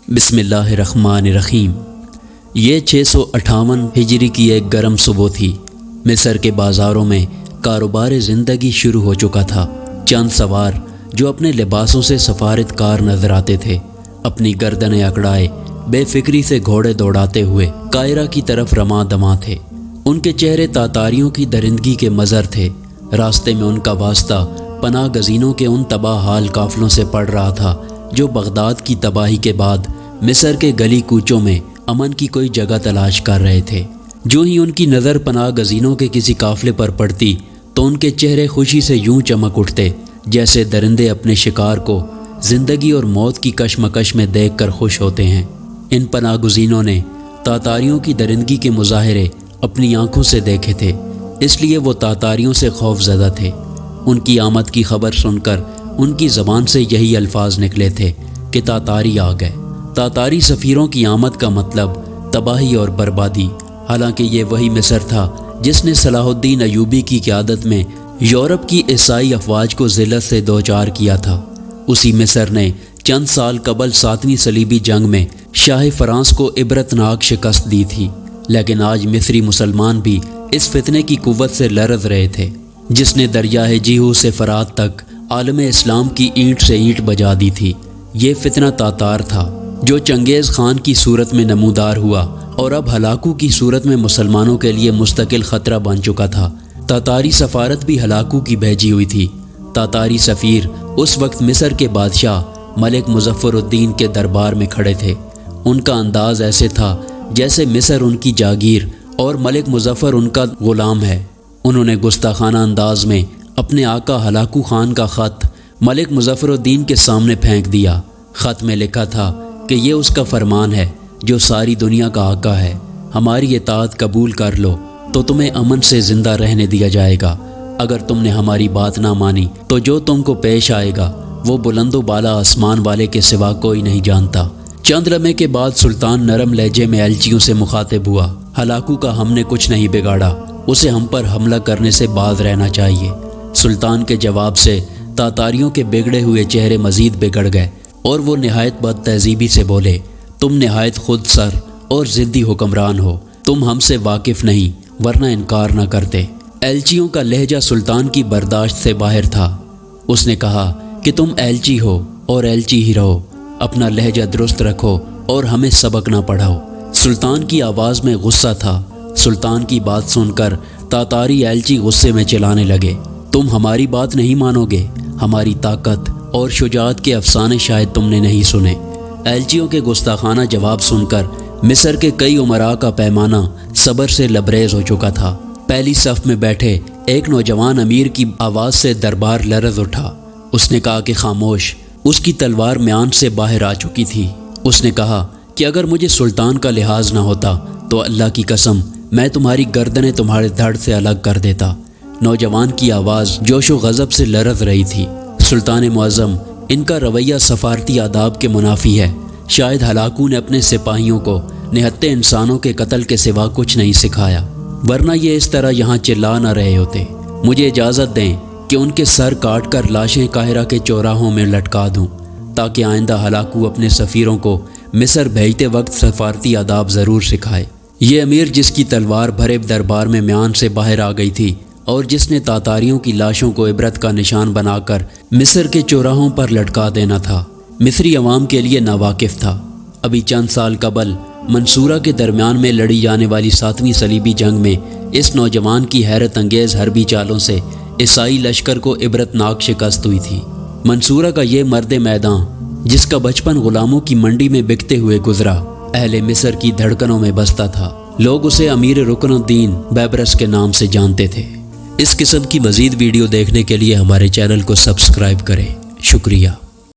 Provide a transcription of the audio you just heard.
बिस्मिल्लाहिर्रहमानिर्रहीम। ये 658 हिजरी की एक गर्म सुबह थी। मिस्र के बाज़ारों में कारोबार ज़िंदगी शुरू हो चुका था। चंद सवार जो अपने लिबासों से सफारतकार नजर आते थे, अपनी गर्दनें अकड़ाए बेफिक्री से घोड़े दौड़ाते हुए कायरा की तरफ रमा दमा थे। उनके चेहरे तातारियों की दरिंदगी के मज़र थे। रास्ते में उनका वास्ता पनाह गज़ीनों के उन तबाह हाल काफ़िलों से पड़ रहा था जो बगदाद की तबाही के बाद मिस्र के गली कूचों में अमन की कोई जगह तलाश कर रहे थे। जो ही उनकी नज़र पनाह गज़ीनों के किसी काफ़िले पर पड़ती तो उनके चेहरे खुशी से यूं चमक उठते जैसे दरिंदे अपने शिकार को ज़िंदगी और मौत की कशमकश में देखकर खुश होते हैं। इन पनाह गुज़ीनों ने तातारियों की दरिंदगी के मुजाहरे अपनी आंखों से देखे थे, इसलिए वो तातारियों से खौफज़दा थे। उनकी आमद की खबर सुनकर उनकी ज़बान से यही अल्फाज निकले थे कि तातारी आ गए। तातारी सफ़ीरों की आमद का मतलब तबाही और बर्बादी। हालांकि ये वही मिस्र था जिसने सलाहुद्दीन अयूबी की क़यादत में यूरोप की ईसाई अफवाज को ज़िल्लत से दोचार किया था। उसी मिस्र ने चंद साल कबल 7वीं सलीबी जंग में शाह फ़रांस को इबरतनाक शिकस्त दी थी। लेकिन आज मिस्री मुसलमान भी इस फितने की कुव्वत से लरज़ रहे थे जिसने दरियाए जीहू से फ़रात तक आलम इस्लाम की ईंट से ईंट बजा दी थी। ये फितना तातार था जो चंगेज़ खान की सूरत में नमूदार हुआ और अब हलाकू की सूरत में मुसलमानों के लिए मुस्तकिल ख़तरा बन चुका था। तातारी सफ़ारत भी हलाकू की भेजी हुई थी। तातारी सफ़ीर उस वक्त मिस्र के बादशाह मलिक मुज़फ़्फ़रुद्दीन के दरबार में खड़े थे। उनका अंदाज़ ऐसे था जैसे मिस्र उनकी जागीर और मलिक मुज़फ़्फ़र उनका ग़ुलाम है। उन्होंने गुस्ताखाना अंदाज में अपने आका हलाकू खान का ख़त मलिक मुज़फ़्फ़रुद्दीन के सामने फेंक दिया। ख़त में लिखा था कि ये उसका फरमान है जो सारी दुनिया का आका है। हमारी इताअत कबूल कर लो तो तुम्हें अमन से ज़िंदा रहने दिया जाएगा। अगर तुमने हमारी बात ना मानी तो जो तुमको पेश आएगा वो बुलंदो बाला आसमान वाले के सिवा कोई नहीं जानता। चंद लम्हे के बाद सुल्तान नरम लहजे में एलचियों से मुखातिब हुआ। हलाकू का हमने कुछ नहीं बिगाड़ा, उसे हम पर हमला करने से बाज रहना चाहिए। सुल्तान के जवाब से तातारियों के बिगड़े हुए चेहरे मजीद बिगड़ गए और वो नहायत बद तहजीबी से बोले, तुम नहायत खुद सर और ज़िद्दी हुक्मरान हो। तुम हमसे वाकिफ़ नहीं वरना इनकार न करते। एलचियों का लहजा सुल्तान की बर्दाश्त से बाहर था। उसने कहा कि तुम एलची हो और एलची ही रहो। अपना लहजा दुरुस्त रखो और हमें सबक ना पढ़ाओ। सुल्तान की आवाज़ में गुस्सा था। सुल्तान की बात सुनकर तातारी एलची गुस्से में चिल्लाने लगे, तुम हमारी बात नहीं मानोगे। हमारी ताकत और शुजाअत के अफसाने शायद तुमने नहीं सुने। एलचियों के गुस्ताखाना जवाब सुनकर मिस्र के कई उमरा का पैमाना सब्र से लबरेज हो चुका था। पहली सफ़ में बैठे एक नौजवान अमीर की आवाज़ से दरबार लरज़ उठा। उसने कहा कि खामोश। उसकी तलवार म्यान से बाहर आ चुकी थी। उसने कहा कि अगर मुझे सुल्तान का लिहाज ना होता तो अल्लाह की कसम मैं तुम्हारी गर्दनें तुम्हारे धड़ से अलग कर देता। नौजवान की आवाज़ जोश व गज़ब से लरज़ रही थी। सुल्तान मुअज़्ज़म, इनका रवैया सफ़ारती आदाब के मुनाफी है। शायद हलाकू ने अपने सिपाहियों को निहत्ते इंसानों के कत्ल के सिवा कुछ नहीं सिखाया, वरना ये इस तरह यहाँ चिल्ला न रहे होते। मुझे इजाज़त दें कि उनके सर काट कर लाशें काहिरा के चौराहों में लटका दूँ ताकि आइंदा हलाकू अपने सफ़ीरों को मिस्र भेजते वक्त सफ़ारती आदाब ज़रूर सिखाए। ये अमीर जिसकी तलवार भरे दरबार में म्यान से बाहर आ गई थी और जिसने तातारियों की लाशों को इबरत का निशान बनाकर मिस्र के चौराहों पर लटका देना था, मिस्री अवाम के लिए नावाकिफ़ था। अभी चंद साल कबल मंसूरा के दरमियान में लड़ी जाने वाली 7वीं सलीबी जंग में इस नौजवान की हैरत अंगेज़ हरबी चालों से ईसाई लश्कर को इबरतनाक शिकस्त हुई थी। मंसूरा का ये मर्द मैदान जिसका बचपन ग़ुलामों की मंडी में बिकते हुए गुजरा, अहले मिस्र की धड़कनों में बसता था। लोग उसे अमीर रुकनुद्दीन बैबरस के नाम से जानते थे। इस किस्म की मज़ीद वीडियो देखने के लिए हमारे चैनल को सब्सक्राइब करें। शुक्रिया।